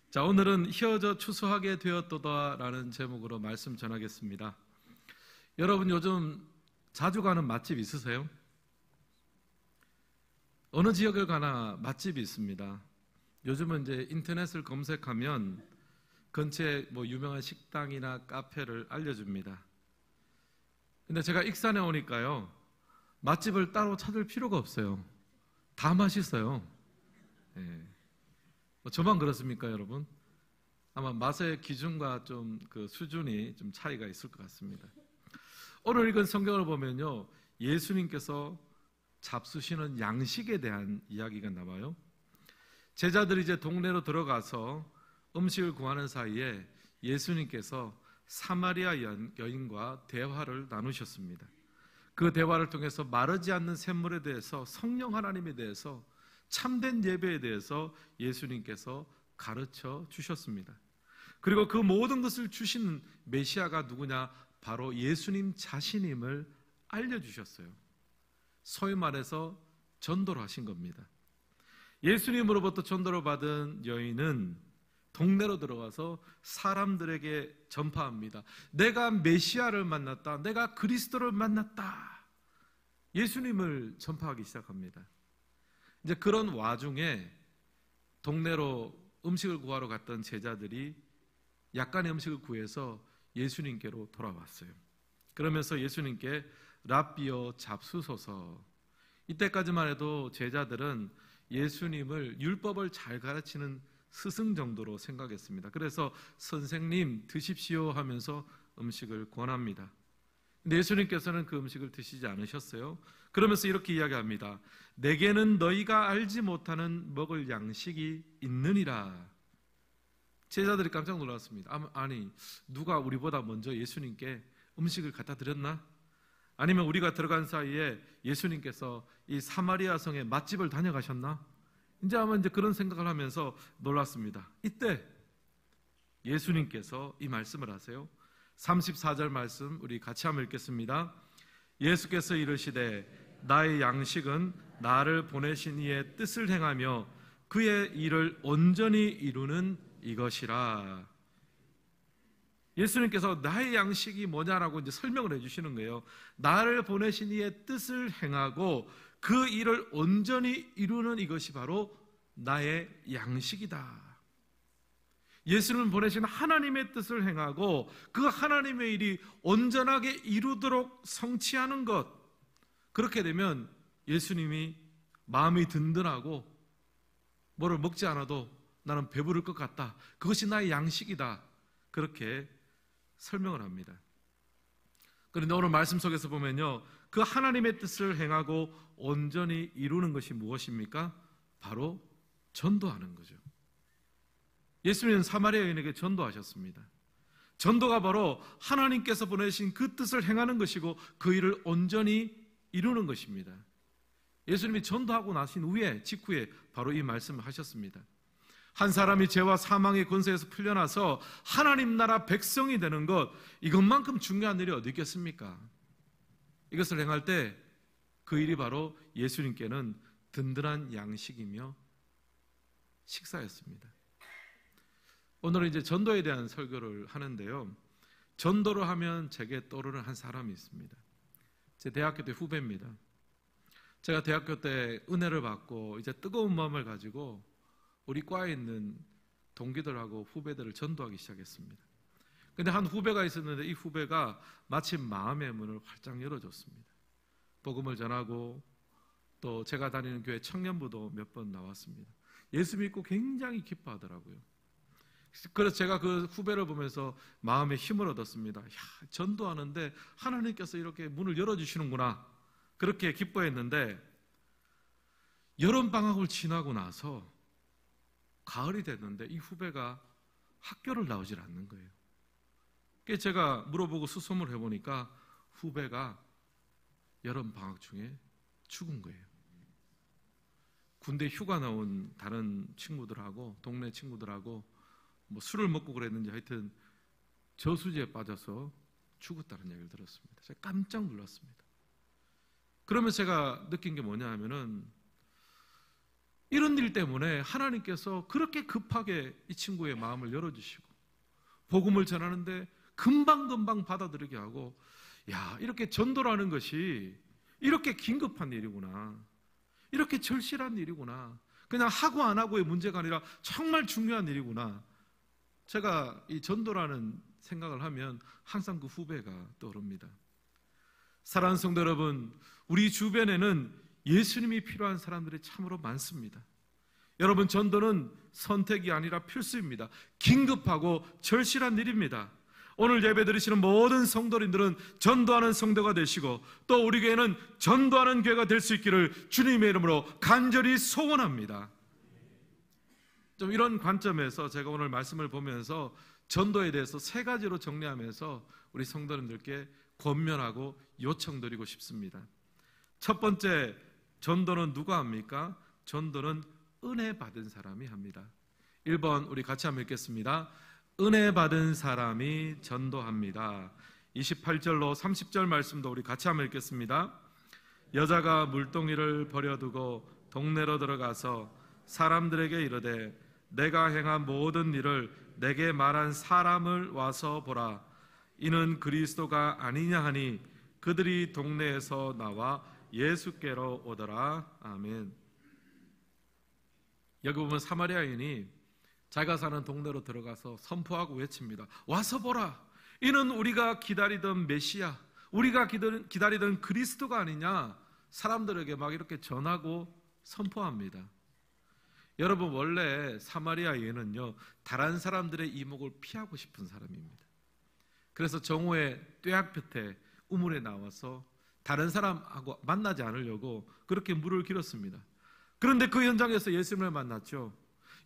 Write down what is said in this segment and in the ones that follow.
자, 오늘은 희어져 추수하게 되었도다라는 제목으로 말씀 전하겠습니다. 여러분 요즘 자주 가는 맛집 있으세요? 어느 지역을 가나 맛집이 있습니다. 요즘은 이제 인터넷을 검색하면 근처에 유명한 식당이나 카페를 알려줍니다. 근데 제가 익산에 오니까요, 맛집을 따로 찾을 필요가 없어요. 다 맛있어요. 네. 저만 그렇습니까, 여러분? 아마 맛의 기준과 좀 그 수준이 좀 차이가 있을 것 같습니다. 오늘 읽은 성경을 보면요, 예수님께서 잡수시는 양식에 대한 이야기가 나와요. 제자들이 이제 동네로 들어가서 음식을 구하는 사이에 예수님께서 사마리아 여인과 대화를 나누셨습니다. 그 대화를 통해서 마르지 않는 샘물에 대해서, 성령 하나님에 대해서, 참된 예배에 대해서 예수님께서 가르쳐 주셨습니다. 그리고 그 모든 것을 주신 메시아가 누구냐? 바로 예수님 자신임을 알려주셨어요. 소위 말해서 전도를 하신 겁니다. 예수님으로부터 전도를 받은 여인은 동네로 들어가서 사람들에게 전파합니다. 내가 메시아를 만났다. 내가 그리스도를 만났다. 예수님을 전파하기 시작합니다. 이제 그런 와중에 동네로 음식을 구하러 갔던 제자들이 약간의 음식을 구해서 예수님께로 돌아왔어요. 그러면서 예수님께 랍비여 잡수소서. 이때까지만 해도 제자들은 예수님을 율법을 잘 가르치는 스승 정도로 생각했습니다. 그래서 선생님 드십시오 하면서 음식을 권합니다. 근데 예수님께서는 그 음식을 드시지 않으셨어요. 그러면서 이렇게 이야기합니다. 내게는 너희가 알지 못하는 먹을 양식이 있느니라. 제자들이 깜짝 놀랐습니다. 아니, 누가 우리보다 먼저 예수님께 음식을 갖다 드렸나? 아니면 우리가 들어간 사이에 예수님께서 이 사마리아 성에 맛집을 다녀가셨나? 이제 아마 그런 생각을 하면서 놀랐습니다. 이때 예수님께서 이 말씀을 하세요. 34절 말씀 우리 같이 한번 읽겠습니다. 예수께서 이르시되 나의 양식은 나를 보내신 이의 뜻을 행하며 그의 일을 온전히 이루는 이것이라. 예수님께서 나의 양식이 뭐냐라고 이제 설명을 해주시는 거예요. 나를 보내신 이의 뜻을 행하고 그 일을 온전히 이루는 이것이 바로 나의 양식이다. 예수를 보내신 하나님의 뜻을 행하고 그 하나님의 일이 온전하게 이루도록 성취하는 것, 그렇게 되면 예수님이 마음이 든든하고 뭐를 먹지 않아도 나는 배부를 것 같다. 그것이 나의 양식이다. 그렇게 설명을 합니다. 그런데 오늘 말씀 속에서 보면요, 그 하나님의 뜻을 행하고 온전히 이루는 것이 무엇입니까? 바로 전도하는 거죠. 예수님은 사마리아 여인에게 전도하셨습니다. 전도가 바로 하나님께서 보내신 그 뜻을 행하는 것이고 그 일을 온전히 이루는 것입니다. 예수님이 전도하고 나신 후에, 직후에 바로 이 말씀을 하셨습니다. 한 사람이 죄와 사망의 권세에서 풀려나서 하나님 나라 백성이 되는 것, 이것만큼 중요한 일이 어디 있겠습니까? 이것을 행할 때 그 일이 바로 예수님께는 든든한 양식이며 식사였습니다. 오늘은 이제 전도에 대한 설교를 하는데요, 전도를 하면 제게 떠오르는 한 사람이 있습니다. 제 대학교 때 후배입니다. 제가 대학교 때 은혜를 받고 이제 뜨거운 마음을 가지고 우리 과에 있는 동기들하고 후배들을 전도하기 시작했습니다. 근데 한 후배가 있었는데 이 후배가 마침 마음의 문을 활짝 열어줬습니다. 복음을 전하고 또 제가 다니는 교회 청년부도 몇 번 나왔습니다. 예수 믿고 굉장히 기뻐하더라고요. 그래서 제가 그 후배를 보면서 마음에 힘을 얻었습니다. 야, 전도하는데 하나님께서 이렇게 문을 열어주시는구나. 그렇게 기뻐했는데 여름방학을 지나고 나서 가을이 됐는데 이 후배가 학교를 나오질 않는 거예요. 그래서 제가 물어보고 수소문을 해보니까 후배가 여름방학 중에 죽은 거예요. 군대 휴가 나온 다른 친구들하고 동네 친구들하고 뭐 술을 먹고 그랬는지 하여튼 저수지에 빠져서 죽었다는 얘기를 들었습니다. 제가 깜짝 놀랐습니다. 그러면 제가 느낀 게 뭐냐 하면은 이런 일 때문에 하나님께서 그렇게 급하게 이 친구의 마음을 열어주시고 복음을 전하는데 금방금방 받아들이게 하고, 야, 이렇게 전도라는 것이 이렇게 긴급한 일이구나, 이렇게 절실한 일이구나, 그냥 하고 안 하고의 문제가 아니라 정말 중요한 일이구나. 제가 이 전도라는 생각을 하면 항상 그 후배가 떠오릅니다. 사랑하는 성도 여러분, 우리 주변에는 예수님이 필요한 사람들이 참으로 많습니다. 여러분, 전도는 선택이 아니라 필수입니다. 긴급하고 절실한 일입니다. 오늘 예배 드리시는 모든 성도님들은 전도하는 성도가 되시고 또 우리 교회는 전도하는 교회가 될 수 있기를 주님의 이름으로 간절히 소원합니다. 좀 이런 관점에서 제가 오늘 말씀을 보면서 전도에 대해서 세 가지로 정리하면서 우리 성도님들께 권면하고 요청드리고 싶습니다. 첫 번째, 전도는 누가 합니까? 전도는 은혜 받은 사람이 합니다. 1번 우리 같이 한번 읽겠습니다. 은혜 받은 사람이 전도합니다. 28절로 30절 말씀도 우리 같이 한번 읽겠습니다. 여자가 물동이를 버려두고 동네로 들어가서 사람들에게 이르되 내가 행한 모든 일을 내게 말한 사람을 와서 보라. 이는 그리스도가 아니냐 하니 그들이 동네에서 나와 예수께로 오더라. 아멘. 여기 보면 사마리아인이 자기가 사는 동네로 들어가서 선포하고 외칩니다. 와서 보라. 이는 우리가 기다리던 메시아, 우리가 기다리던 그리스도가 아니냐. 사람들에게 막 이렇게 전하고 선포합니다. 여러분, 원래 사마리아인은요, 다른 사람들의 이목을 피하고 싶은 사람입니다. 그래서 정오에 뙤약볕에 우물에 나와서 다른 사람하고 만나지 않으려고 그렇게 물을 길었습니다. 그런데 그 현장에서 예수님을 만났죠.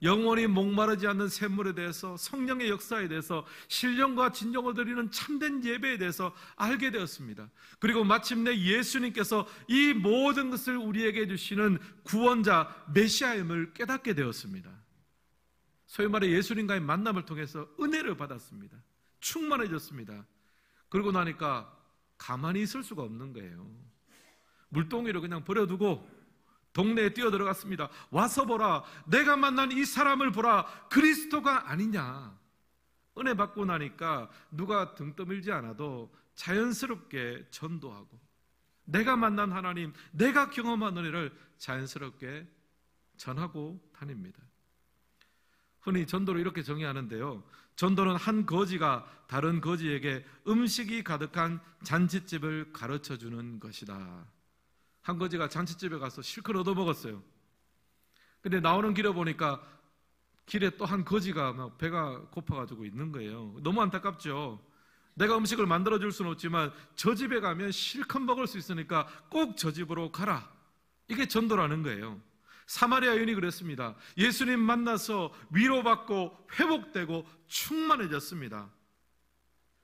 영원히 목마르지 않는 샘물에 대해서, 성령의 역사에 대해서, 신령과 진정을 드리는 참된 예배에 대해서 알게 되었습니다. 그리고 마침내 예수님께서 이 모든 것을 우리에게 주시는 구원자 메시아임을 깨닫게 되었습니다. 소위 말해 예수님과의 만남을 통해서 은혜를 받았습니다. 충만해졌습니다. 그러고 나니까 가만히 있을 수가 없는 거예요. 물동이를 그냥 버려두고 동네에 뛰어들어갔습니다. 와서 보라. 내가 만난 이 사람을 보라. 그리스도가 아니냐. 은혜 받고 나니까 누가 등 떠밀지 않아도 자연스럽게 전도하고 내가 만난 하나님, 내가 경험한 은혜를 자연스럽게 전하고 다닙니다. 흔히 전도를 이렇게 정의하는데요, 전도는 한 거지가 다른 거지에게 음식이 가득한 잔칫집을 가르쳐주는 것이다. 한 거지가 잔칫집에 가서 실컷 얻어먹었어요. 근데 나오는 길에 보니까 길에 또 한 거지가 막 배가 고파가지고 있는 거예요. 너무 안타깝죠. 내가 음식을 만들어줄 수는 없지만 저 집에 가면 실컷 먹을 수 있으니까 꼭 저 집으로 가라. 이게 전도라는 거예요. 사마리아 여인이 그랬습니다. 예수님 만나서 위로받고 회복되고 충만해졌습니다.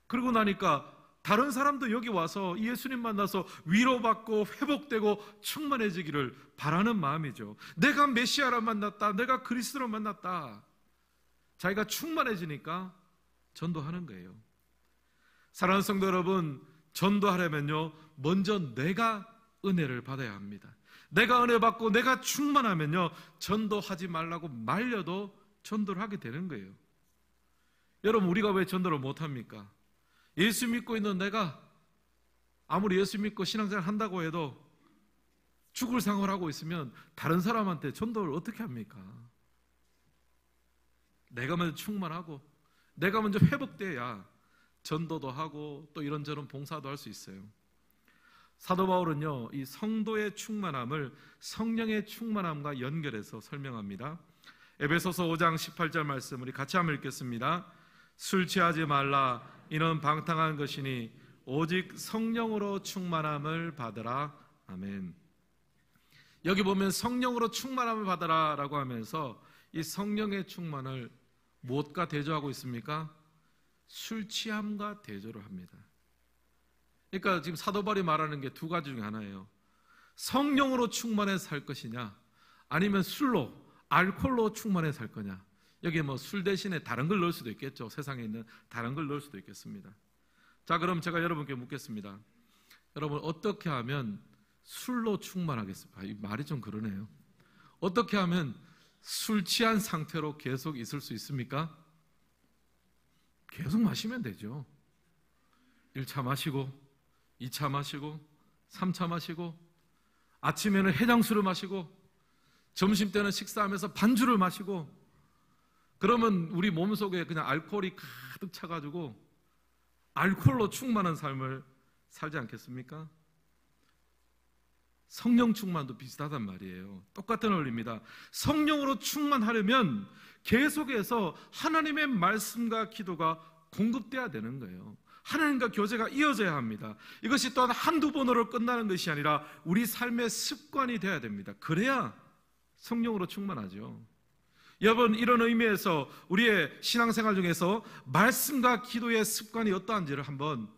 그러고 나니까 다른 사람도 여기 와서 예수님 만나서 위로받고 회복되고 충만해지기를 바라는 마음이죠. 내가 메시아를 만났다, 내가 그리스도를 만났다. 자기가 충만해지니까 전도하는 거예요. 사랑하는 성도 여러분, 전도하려면요, 먼저 내가 은혜를 받아야 합니다. 내가 은혜 받고 내가 충만하면요, 전도하지 말라고 말려도 전도를 하게 되는 거예요. 여러분, 우리가 왜 전도를 못합니까? 예수 믿고 있는 내가 아무리 예수 믿고 신앙생활 한다고 해도 죽을 생각을 하고 있으면 다른 사람한테 전도를 어떻게 합니까? 내가 먼저 충만하고 내가 먼저 회복돼야 전도도 하고 또 이런저런 봉사도 할 수 있어요. 사도 바울은요, 이 성도의 충만함을 성령의 충만함과 연결해서 설명합니다. 에베소서 5장 18절 말씀 우리 같이 한번 읽겠습니다. 술 취하지 말라. 이는 방탕한 것이니 오직 성령으로 충만함을 받으라. 아멘. 여기 보면 성령으로 충만함을 받으라 라고 하면서 이 성령의 충만을 무엇과 대조하고 있습니까? 술 취함과 대조를 합니다. 그러니까 지금 사도 바울이 말하는 게 두 가지 중에 하나예요. 성령으로 충만해 살 것이냐, 아니면 술로, 알코올로 충만해 살 거냐. 여기에 뭐 술 대신에 다른 걸 넣을 수도 있겠죠. 세상에 있는 다른 걸 넣을 수도 있겠습니다. 자, 그럼 제가 여러분께 묻겠습니다. 여러분, 어떻게 하면 술로 충만하겠습니까? 이 말이 좀 그러네요. 어떻게 하면 술 취한 상태로 계속 있을 수 있습니까? 계속 마시면 되죠. 1차 마시고 2차 마시고 3차 마시고 아침에는 해장술을 마시고 점심때는 식사하면서 반주를 마시고 그러면 우리 몸속에 그냥 알코올이 가득 차가지고 알코올로 충만한 삶을 살지 않겠습니까? 성령 충만도 비슷하단 말이에요. 똑같은 원리입니다. 성령으로 충만하려면 계속해서 하나님의 말씀과 기도가 공급돼야 되는 거예요. 하나님과 교제가 이어져야 합니다. 이것이 또한 한두 번으로 끝나는 것이 아니라 우리 삶의 습관이 돼야 됩니다. 그래야 성령으로 충만하죠. 여러분, 이런 의미에서 우리의 신앙생활 중에서 말씀과 기도의 습관이 어떠한지를 한번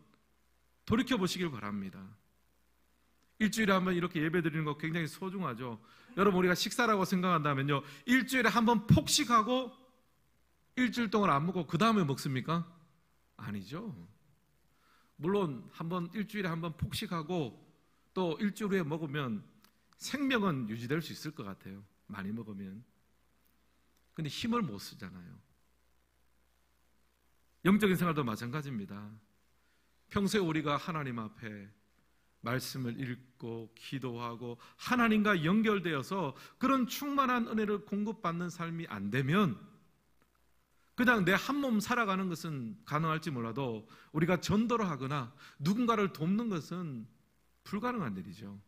돌이켜보시길 바랍니다. 일주일에 한번 이렇게 예배 드리는 거 굉장히 소중하죠. 여러분, 우리가 식사라고 생각한다면요, 일주일에 한번 폭식하고 일주일 동안 안 먹고 그 다음에 먹습니까? 아니죠. 물론 한번 일주일에 한번 폭식하고 또 일주일 후에 먹으면 생명은 유지될 수 있을 것 같아요. 많이 먹으면. 근데 힘을 못 쓰잖아요. 영적인 생활도 마찬가지입니다. 평소에 우리가 하나님 앞에 말씀을 읽고 기도하고 하나님과 연결되어서 그런 충만한 은혜를 공급받는 삶이 안 되면 그냥 내 한 몸 살아가는 것은 가능할지 몰라도 우리가 전도를 하거나 누군가를 돕는 것은 불가능한 일이죠.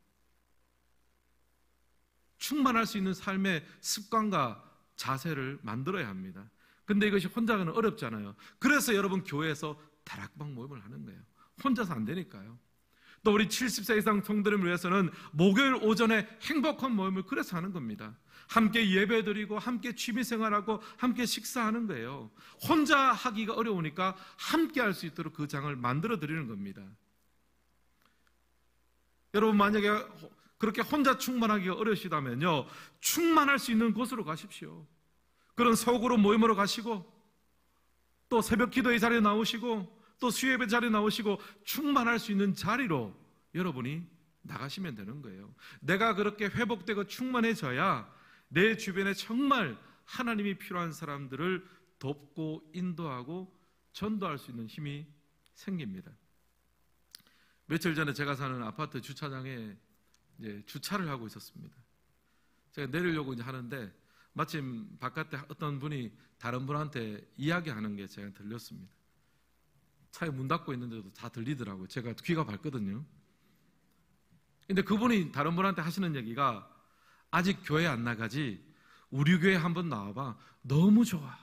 충만할 수 있는 삶의 습관과 자세를 만들어야 합니다. 근데 이것이 혼자는 어렵잖아요. 그래서 여러분 교회에서 다락방 모임을 하는 거예요. 혼자서 안 되니까요. 또 우리 70세 이상 성도를 위해서는 목요일 오전에 행복한 모임을 그래서 하는 겁니다. 함께 예배드리고 함께 취미생활하고 함께 식사하는 거예요. 혼자 하기가 어려우니까 함께 할 수 있도록 그 장을 만들어 드리는 겁니다. 여러분, 만약에 그렇게 혼자 충만하기가 어려우시다면요, 충만할 수 있는 곳으로 가십시오. 그런 소그룹 모임으로 가시고 또 새벽 기도의 자리에 나오시고 또 수요예배 자리에 나오시고 충만할 수 있는 자리로 여러분이 나가시면 되는 거예요. 내가 그렇게 회복되고 충만해져야 내 주변에 정말 하나님이 필요한 사람들을 돕고 인도하고 전도할 수 있는 힘이 생깁니다. 며칠 전에 제가 사는 아파트 주차장에 이제 주차를 하고 있었습니다. 제가 내리려고 이제 하는데 마침 바깥에 어떤 분이 다른 분한테 이야기하는 게 제가 들렸습니다. 차에 문 닫고 있는데도 다 들리더라고요. 제가 귀가 밝거든요. 근데 그분이 다른 분한테 하시는 얘기가 아직 교회 안 나가지 우리 교회 한번 나와봐. 너무 좋아.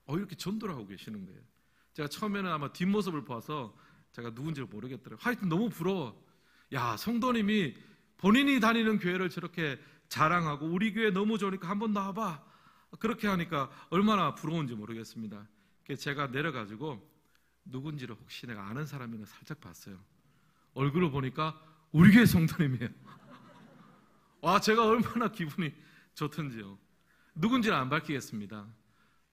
이렇게 전도를 하고 계시는 거예요. 제가 처음에는 아마 뒷모습을 봐서 제가 누군지 모르겠더라고요. 하여튼 너무 부러워. 야, 성도님이 본인이 다니는 교회를 저렇게 자랑하고 우리 교회 너무 좋으니까 한번 나와봐. 그렇게 하니까 얼마나 부러운지 모르겠습니다. 그래서 제가 내려가지고 누군지를 혹시 내가 아는 사람이나 살짝 봤어요. 얼굴을 보니까 우리 교회 성도님이에요. 와, 제가 얼마나 기분이 좋던지요. 누군지는 안 밝히겠습니다.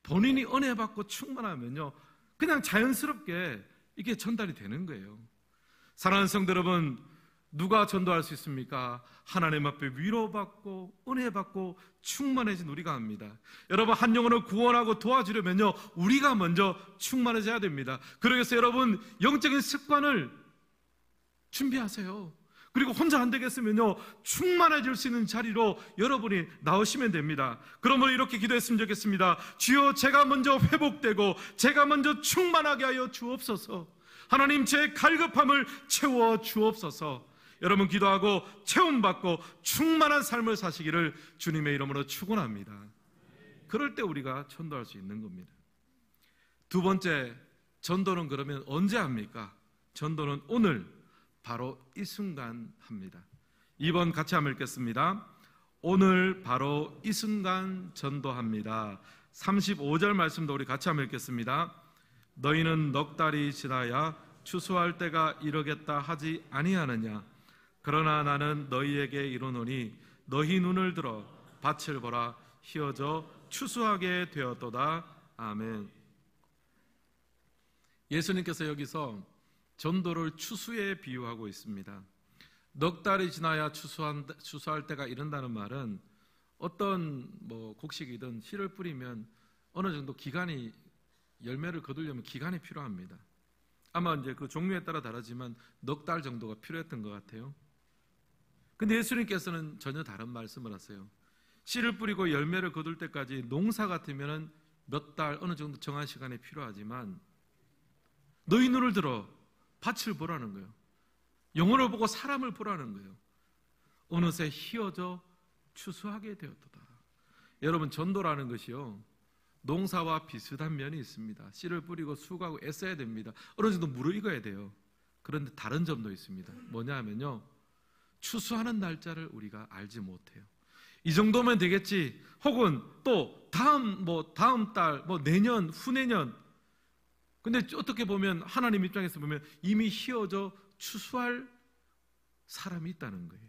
본인이 은혜 받고 충만하면요, 그냥 자연스럽게 이게 전달이 되는 거예요. 사랑하는 성도 여러분, 누가 전도할 수 있습니까? 하나님 앞에 위로받고 은혜받고 충만해진 우리가 합니다. 여러분, 한 영혼을 구원하고 도와주려면요, 우리가 먼저 충만해져야 됩니다. 그래서 여러분, 영적인 습관을 준비하세요. 그리고 혼자 안 되겠으면요, 충만해질 수 있는 자리로 여러분이 나오시면 됩니다. 그러므로 이렇게 기도했으면 좋겠습니다. 주여, 제가 먼저 회복되고 제가 먼저 충만하게 하여 주옵소서. 하나님, 제 갈급함을 채워 주옵소서. 여러분, 기도하고 체험받고 충만한 삶을 사시기를 주님의 이름으로 축원합니다. 그럴 때 우리가 전도할 수 있는 겁니다. 두 번째, 전도는 그러면 언제 합니까? 전도는 오늘 바로 이 순간 합니다. 2번 같이 한번 읽겠습니다. 오늘 바로 이 순간 전도합니다. 35절 말씀도 우리 같이 한번 읽겠습니다. 너희는 넉 달이 지나야 추수할 때가 이르겠다 하지 아니하느냐? 그러나 나는 너희에게 이르노니 너희 눈을 들어 밭을 보라, 휘어져 추수하게 되었도다. 아멘. 예수님께서 여기서 전도를 추수에 비유하고 있습니다. 넉 달이 지나야 추수할 때가 이른다는 말은 어떤 곡식이든 씨를 뿌리면 어느 정도 기간이, 열매를 거두려면 기간이 필요합니다. 아마 이제 그 종류에 따라 다르지만 넉 달 정도가 필요했던 것 같아요. 근데 예수님께서는 전혀 다른 말씀을 하세요. 씨를 뿌리고 열매를 거둘 때까지 농사 같으면 몇 달, 어느 정도 정한 시간이 필요하지만 너희 눈을 들어 밭을 보라는 거예요. 영혼을 보고 사람을 보라는 거예요. 어느새 희어져 추수하게 되었도다. 여러분, 전도라는 것이요, 농사와 비슷한 면이 있습니다. 씨를 뿌리고 수고하고 애써야 됩니다. 어느 정도 무르익어야 돼요. 그런데 다른 점도 있습니다. 뭐냐 하면요, 추수하는 날짜를 우리가 알지 못해요. 이 정도면 되겠지, 혹은 또 다음 달, 내년, 후내년. 근데 어떻게 보면 하나님 입장에서 보면 이미 희어져 추수할 사람이 있다는 거예요.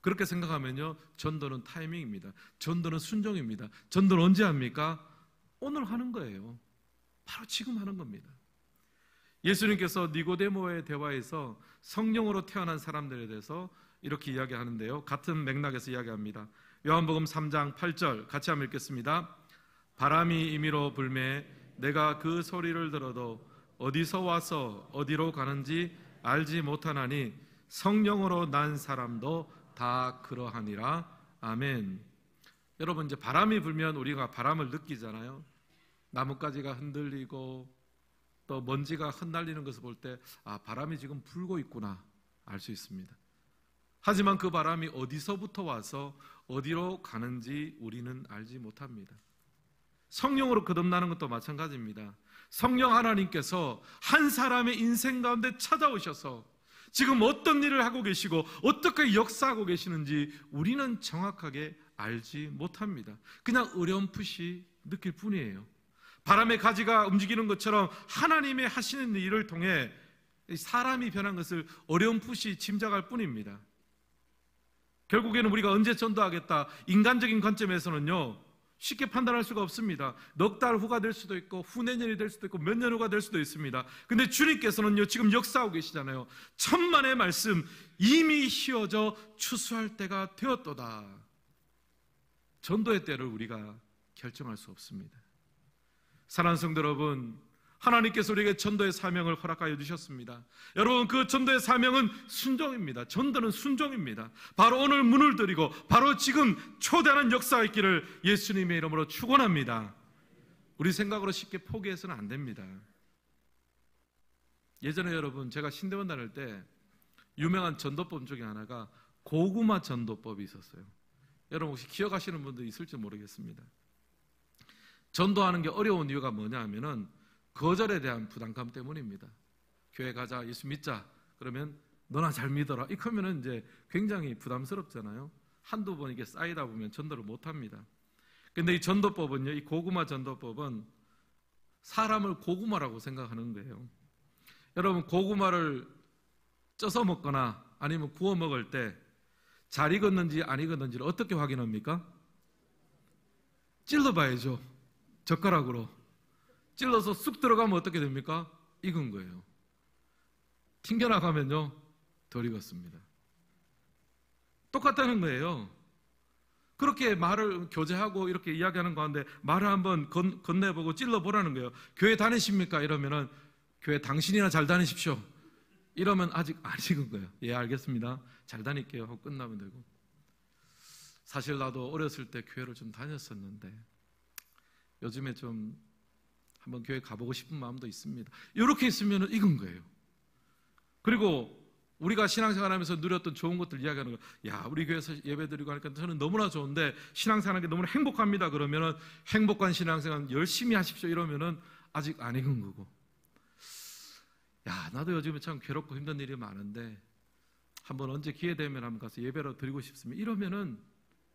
그렇게 생각하면요, 전도는 타이밍입니다. 전도는 순종입니다. 전도는 언제 합니까? 오늘 하는 거예요. 바로 지금 하는 겁니다. 예수님께서 니고데모의 대화에서 성령으로 태어난 사람들에 대해서 이렇게 이야기하는데요, 같은 맥락에서 이야기합니다. 요한복음 3장 8절 같이 한번 읽겠습니다. 바람이 임의로 불매 내가 그 소리를 들어도 어디서 와서 어디로 가는지 알지 못하나니 성령으로 난 사람도 다 그러하니라. 아멘. 여러분, 이제 바람이 불면 우리가 바람을 느끼잖아요. 나뭇가지가 흔들리고 또 먼지가 흩날리는 것을 볼 때, 바람이 지금 불고 있구나 알 수 있습니다. 하지만 그 바람이 어디서부터 와서 어디로 가는지 우리는 알지 못합니다. 성령으로 거듭나는 것도 마찬가지입니다. 성령 하나님께서 한 사람의 인생 가운데 찾아오셔서 지금 어떤 일을 하고 계시고 어떻게 역사하고 계시는지 우리는 정확하게 알지 못합니다. 그냥 어렴풋이 느낄 뿐이에요. 바람의 가지가 움직이는 것처럼 하나님의 하시는 일을 통해 사람이 변한 것을 어렴풋이 짐작할 뿐입니다. 결국에는 우리가 언제 전도하겠다, 인간적인 관점에서는요, 쉽게 판단할 수가 없습니다. 넉 달 후가 될 수도 있고 후내년이 될 수도 있고 몇 년 후가 될 수도 있습니다. 근데 주님께서는요, 지금 역사하고 계시잖아요. 천만의 말씀, 이미 희어져 추수할 때가 되었도다. 전도의 때를 우리가 결정할 수 없습니다. 사랑하는 성도 여러분, 하나님께서 우리에게 전도의 사명을 허락하여 주셨습니다. 여러분, 그 전도의 사명은 순종입니다. 전도는 순종입니다. 바로 오늘 문을 드리고 바로 지금 초대하는 역사가 있기를 예수님의 이름으로 축원합니다. 우리 생각으로 쉽게 포기해서는 안 됩니다. 예전에 여러분, 제가 신대원 다닐 때 유명한 전도법 중에 하나가 고구마 전도법이 있었어요. 여러분 혹시 기억하시는 분도 있을지 모르겠습니다. 전도하는 게 어려운 이유가 뭐냐 하면은 거절에 대한 부담감 때문입니다. 교회 가자, 예수 믿자, 그러면 너나 잘 믿어라, 이렇게 하면은 이제 굉장히 부담스럽잖아요. 한두 번 이게 쌓이다 보면 전도를 못 합니다. 근데 이 전도법은요, 이 고구마 전도법은 사람을 고구마라고 생각하는 거예요. 여러분, 고구마를 쪄서 먹거나 아니면 구워 먹을 때 잘 익었는지 안 익었는지를 어떻게 확인합니까? 찔러봐야죠. 젓가락으로 찔러서 쑥 들어가면 어떻게 됩니까? 익은 거예요. 튕겨나가면요, 덜 익었습니다. 똑같다는 거예요. 그렇게 말을 교제하고 이렇게 이야기하는 가운데 말을 한번 건네보고 찔러보라는 거예요. 교회 다니십니까? 이러면은 교회 당신이나 잘 다니십시오. 이러면 아직 안 익은 거예요. 예, 알겠습니다. 잘 다닐게요 하고 끝나면 되고. 사실 나도 어렸을 때 교회를 좀 다녔었는데 요즘에 좀 한번 교회 가보고 싶은 마음도 있습니다. 이렇게 있으면 익은 거예요. 그리고 우리가 신앙생활하면서 누렸던 좋은 것들 이야기하는 거, 야, 우리 교회에서 예배드리고 하니까 저는 너무나 좋은데 신앙생활하는 게 너무나 행복합니다. 그러면은 행복한 신앙생활 열심히 하십시오 이러면은 아직 안 익은 거고, 야, 나도 요즘에 참 괴롭고 힘든 일이 많은데 한번 언제 기회 되면 한번 가서 예배로 드리고 싶습니다. 이러면은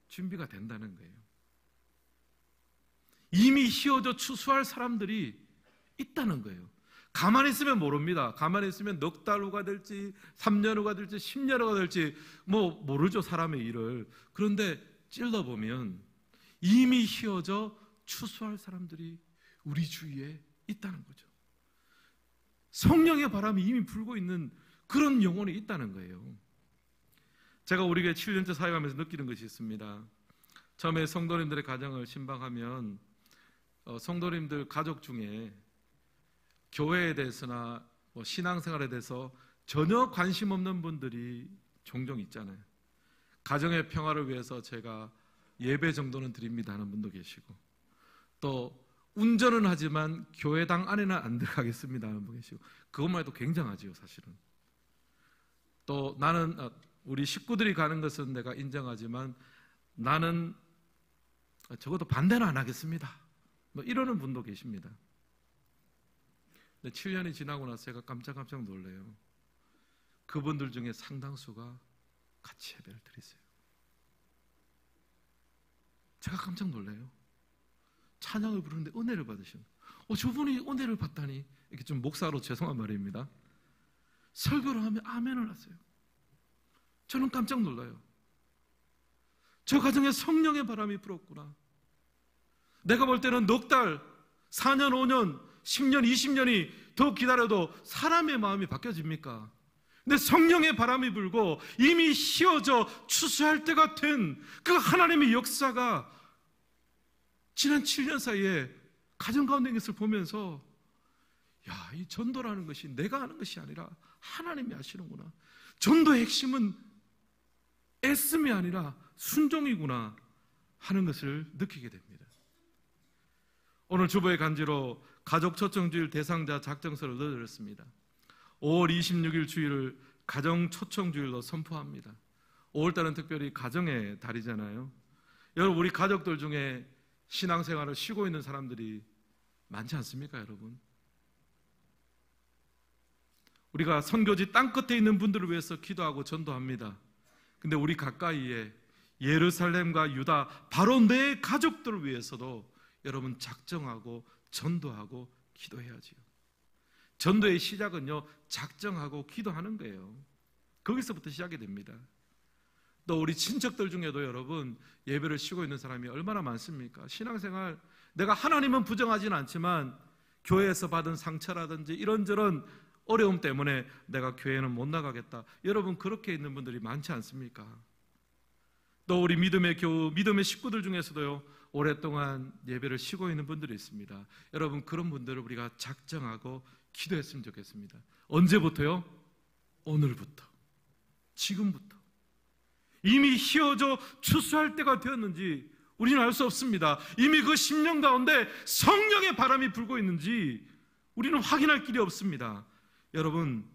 준비가 된다는 거예요. 이미 희어져 추수할 사람들이 있다는 거예요. 가만히 있으면 모릅니다. 가만히 있으면 넉 달 후가 될지 3년 후가 될지 10년 후가 될지 모르죠, 사람의 일을. 그런데 찔러보면 이미 희어져 추수할 사람들이 우리 주위에 있다는 거죠. 성령의 바람이 이미 불고 있는 그런 영혼이 있다는 거예요. 제가 우리 교회 7년째 사역하면서 느끼는 것이 있습니다. 처음에 성도님들의 가정을 신방하면 성도님들 가족 중에 교회에 대해서나 신앙생활에 대해서 전혀 관심 없는 분들이 종종 있잖아요. 가정의 평화를 위해서 제가 예배 정도는 드립니다 하는 분도 계시고, 또 운전은 하지만 교회당 안에는 안 들어가겠습니다 하는 분 계시고, 그것만 해도 굉장하지요 사실은. 또 나는 우리 식구들이 가는 것은 내가 인정하지만 나는 적어도 반대는 안 하겠습니다 이러는 분도 계십니다. 근데 7년이 지나고 나서 제가 깜짝 놀래요. 그분들 중에 상당수가 같이 예배를 드리세요. 제가 깜짝 놀래요. 찬양을 부르는데 은혜를 받으시는, 저분이 은혜를 받다니, 이렇게 좀 목사로 죄송한 말입니다. 설교를 하면 아멘을 하세요. 저는 깜짝 놀라요. 저 가정에 성령의 바람이 불었구나. 내가 볼 때는 넉 달, 4년, 5년, 10년, 20년이 더 기다려도 사람의 마음이 바뀌어집니까? 근데 성령의 바람이 불고 이미 휘어져 추수할 때가 된 그 하나님의 역사가 지난 7년 사이에 가정 가운데 있는 것을 보면서, 야, 이 전도라는 것이 내가 하는 것이 아니라 하나님이 하시는구나. 전도의 핵심은 애씀이 아니라 순종이구나 하는 것을 느끼게 됩니다. 오늘 주보의 간지로 가족 초청주일 대상자 작정서를 넣어드렸습니다. 5월 26일 주일을 가정 초청주일로 선포합니다. 5월달은 특별히 가정의 달이잖아요. 여러분, 우리 가족들 중에 신앙생활을 쉬고 있는 사람들이 많지 않습니까, 여러분? 우리가 선교지 땅끝에 있는 분들을 위해서 기도하고 전도합니다. 근데 우리 가까이에 예루살렘과 유다, 바로 내 가족들을 위해서도 여러분 작정하고 전도하고 기도해야지요. 전도의 시작은요, 작정하고 기도하는 거예요. 거기서부터 시작이 됩니다. 또 우리 친척들 중에도 여러분 예배를 쉬고 있는 사람이 얼마나 많습니까? 신앙생활, 내가 하나님은 부정하지는 않지만 교회에서 받은 상처라든지 이런저런 어려움 때문에 내가 교회는 못 나가겠다, 여러분 그렇게 있는 분들이 많지 않습니까? 또 우리 믿음의 교우, 믿음의 식구들 중에서도요, 오랫동안 예배를 쉬고 있는 분들이 있습니다. 여러분, 그런 분들을 우리가 작정하고 기도했으면 좋겠습니다. 언제부터요? 오늘부터, 지금부터. 이미 휘어져 추수할 때가 되었는지 우리는 알 수 없습니다. 이미 그 심령 가운데 성령의 바람이 불고 있는지 우리는 확인할 길이 없습니다. 여러분,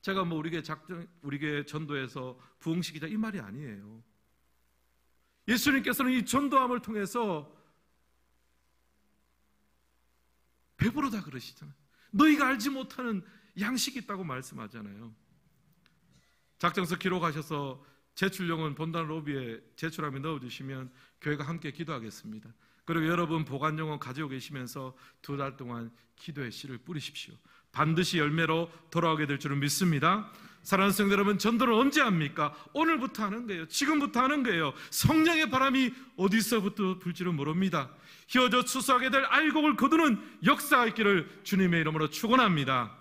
제가 우리 교회 전도에서 부흥시키자 이 말이 아니에요. 예수님께서는 이 전도함을 통해서 배부르다 그러시잖아요. 너희가 알지 못하는 양식이 있다고 말씀하잖아요. 작정서 기록하셔서 제출용은 본당 로비에 제출하면 넣어주시면 교회가 함께 기도하겠습니다. 그리고 여러분 보관용은 가지고 계시면서 2달 동안 기도의 씨를 뿌리십시오. 반드시 열매로 돌아오게 될 줄은 믿습니다. 사랑하는 성도 여러분, 전도를 언제 합니까? 오늘부터 하는 거예요. 지금부터 하는 거예요. 성령의 바람이 어디서부터 불지는 모릅니다. 휘어져 추수하게 될 알곡을 거두는 역사가 있기를 주님의 이름으로 축원합니다.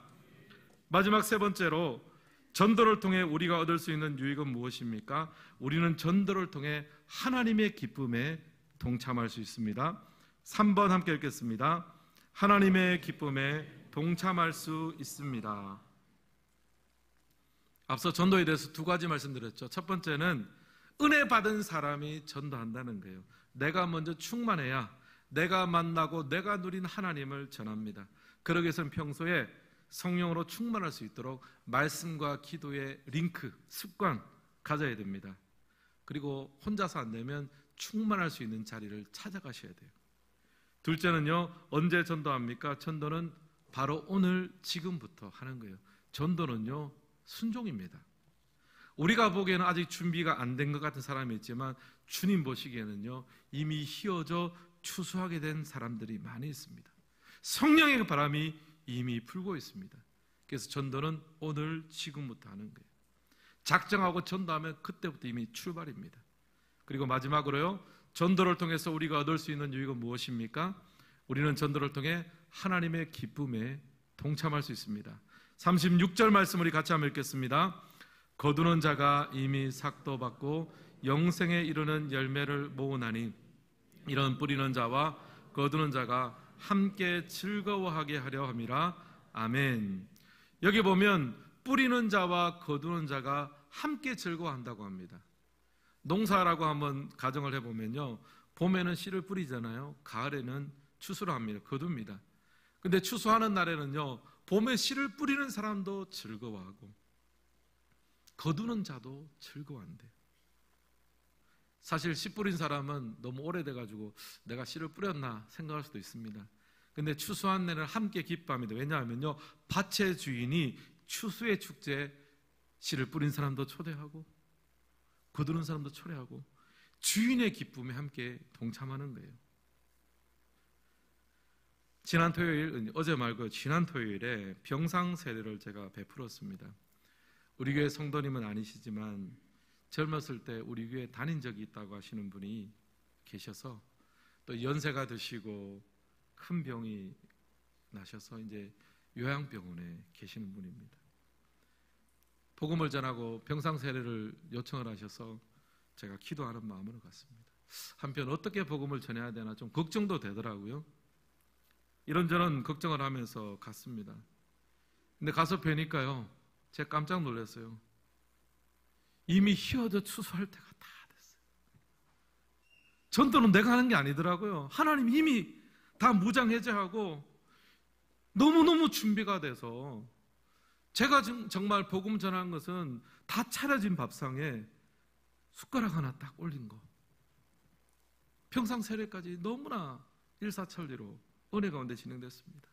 마지막 세 번째로, 전도를 통해 우리가 얻을 수 있는 유익은 무엇입니까? 우리는 전도를 통해 하나님의 기쁨에 동참할 수 있습니다. 3번 함께 읽겠습니다. 하나님의 기쁨에 동참할 수 있습니다. 앞서 전도에 대해서 2가지 말씀드렸죠. 첫 번째는 은혜 받은 사람이 전도한다는 거예요. 내가 먼저 충만해야 내가 만나고 내가 누린 하나님을 전합니다. 그러기 위해서는 평소에 성령으로 충만할 수 있도록 말씀과 기도의 링크, 습관 가져야 됩니다. 그리고 혼자서 안 되면 충만할 수 있는 자리를 찾아가셔야 돼요. 둘째는요, 언제 전도합니까? 전도는 바로 오늘 지금부터 하는 거예요. 전도는요, 순종입니다. 우리가 보기에는 아직 준비가 안 된 것 같은 사람이 있지만 주님 보시기에는요, 이미 휘어져 추수하게 된 사람들이 많이 있습니다. 성령의 바람이 이미 불고 있습니다. 그래서 전도는 오늘 지금부터 하는 거예요. 작정하고 전도하면 그때부터 이미 출발입니다. 그리고 마지막으로요, 전도를 통해서 우리가 얻을 수 있는 유익은 무엇입니까? 우리는 전도를 통해 하나님의 기쁨에 동참할 수 있습니다. 36절 말씀 우리 같이 한번 읽겠습니다. 거두는 자가 이미 삭도 받고 영생에 이르는 열매를 모으나니 이런 뿌리는 자와 거두는 자가 함께 즐거워하게 하려 함이라. 아멘. 여기 보면 뿌리는 자와 거두는 자가 함께 즐거워한다고 합니다. 농사라고 한번 가정을 해보면요, 봄에는 씨를 뿌리잖아요. 가을에는 추수를 합니다. 거둡니다. 근데 추수하는 날에는요, 봄에 씨를 뿌리는 사람도 즐거워하고 거두는 자도 즐거워한대요. 사실 씨 뿌린 사람은 너무 오래돼가지고 내가 씨를 뿌렸나 생각할 수도 있습니다. 근데 추수한 날에는 함께 기뻐합니다. 왜냐하면요, 밭의 주인이 추수의 축제에 씨를 뿌린 사람도 초대하고 거두는 사람도 초대하고 주인의 기쁨에 함께 동참하는 거예요. 지난 토요일, 어제 말고 지난 토요일에 병상 세례를 제가 베풀었습니다. 우리 교회 성도님은 아니시지만 젊었을 때 우리 교회 다닌 적이 있다고 하시는 분이 계셔서 또 연세가 드시고 큰 병이 나셔서 이제 요양병원에 계시는 분입니다. 복음을 전하고 병상 세례를 요청을 하셔서 제가 기도하는 마음으로 갔습니다. 한편 어떻게 복음을 전해야 되나 좀 걱정도 되더라고요. 이런저런 걱정을 하면서 갔습니다. 근데 가서 뵈니까요, 제가 깜짝 놀랐어요. 이미 휘어져 추수할 때가 다 됐어요. 전도는 내가 하는 게 아니더라고요. 하나님 이미 다 무장해제하고 너무너무 준비가 돼서 제가 정말 복음 전한 것은 다 차려진 밥상에 숟가락 하나 딱 올린 거. 평상 세례까지 너무나 일사천리로 은혜 가운데 진행됐습니다.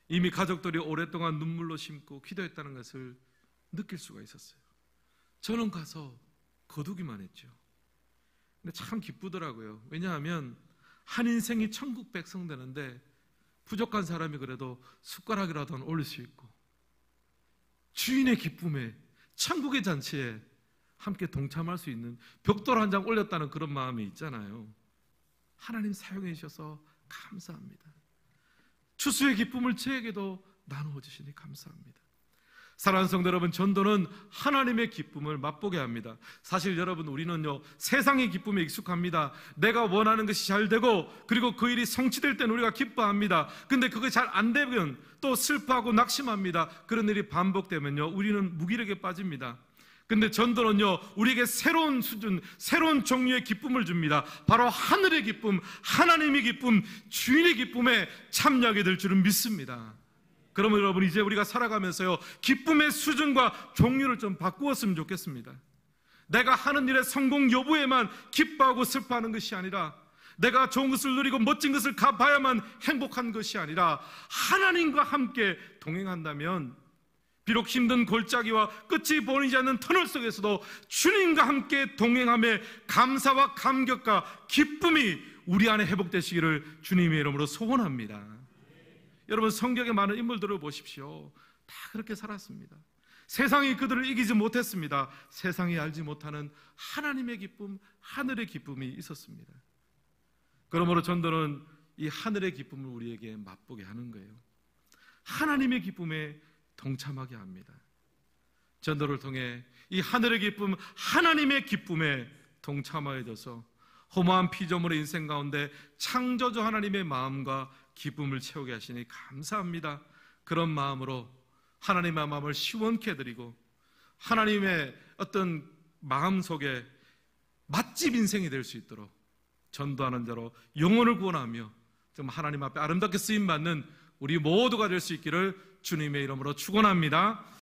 이미 가족들이 오랫동안 눈물로 심고 기도했다는 것을 느낄 수가 있었어요. 저는 가서 거두기만 했죠. 근데 참 기쁘더라고요. 왜냐하면 한 인생이 천국 백성 되는데 부족한 사람이 그래도 숟가락이라도 올릴 수 있고 주인의 기쁨에, 천국의 잔치에 함께 동참할 수 있는 벽돌 한 장 올렸다는 그런 마음이 있잖아요. 하나님 사용해 주셔서 감사합니다. 추수의 기쁨을 저에게도 나누어 주시니 감사합니다. 사랑하는 성도 여러분, 전도는 하나님의 기쁨을 맛보게 합니다. 사실 여러분, 우리는요, 세상의 기쁨에 익숙합니다. 내가 원하는 것이 잘 되고 그리고 그 일이 성취될 때는 우리가 기뻐합니다. 근데 그게 잘 안 되면 또 슬퍼하고 낙심합니다. 그런 일이 반복되면요, 우리는 무기력에 빠집니다. 근데 전도는요, 우리에게 새로운 수준, 새로운 종류의 기쁨을 줍니다. 바로 하늘의 기쁨, 하나님의 기쁨, 주인의 기쁨에 참여하게 될 줄은 믿습니다. 그러면 여러분, 이제 우리가 살아가면서요, 기쁨의 수준과 종류를 좀 바꾸었으면 좋겠습니다. 내가 하는 일의 성공 여부에만 기뻐하고 슬퍼하는 것이 아니라, 내가 좋은 것을 누리고 멋진 것을 갚아야만 행복한 것이 아니라, 하나님과 함께 동행한다면 비록 힘든 골짜기와 끝이 보이지 않는 터널 속에서도 주님과 함께 동행함에 감사와 감격과 기쁨이 우리 안에 회복되시기를 주님의 이름으로 소원합니다. 여러분, 성경의 많은 인물들을 보십시오. 다 그렇게 살았습니다. 세상이 그들을 이기지 못했습니다. 세상이 알지 못하는 하나님의 기쁨, 하늘의 기쁨이 있었습니다. 그러므로 전도는 이 하늘의 기쁨을 우리에게 맛보게 하는 거예요. 하나님의 기쁨에 동참하게 합니다. 전도를 통해 이 하늘의 기쁨, 하나님의 기쁨에 동참하여져서 허무한 피조물의 인생 가운데 창조주 하나님의 마음과 기쁨을 채우게 하시니 감사합니다. 그런 마음으로 하나님의 마음을 시원케 해드리고 하나님의 어떤 마음 속에 맛집 인생이 될 수 있도록 전도하는 자로 영혼을 구원하며 정말 하나님 앞에 아름답게 쓰임받는 우리 모두가 될 수 있기를 주님의 이름으로 축원합니다.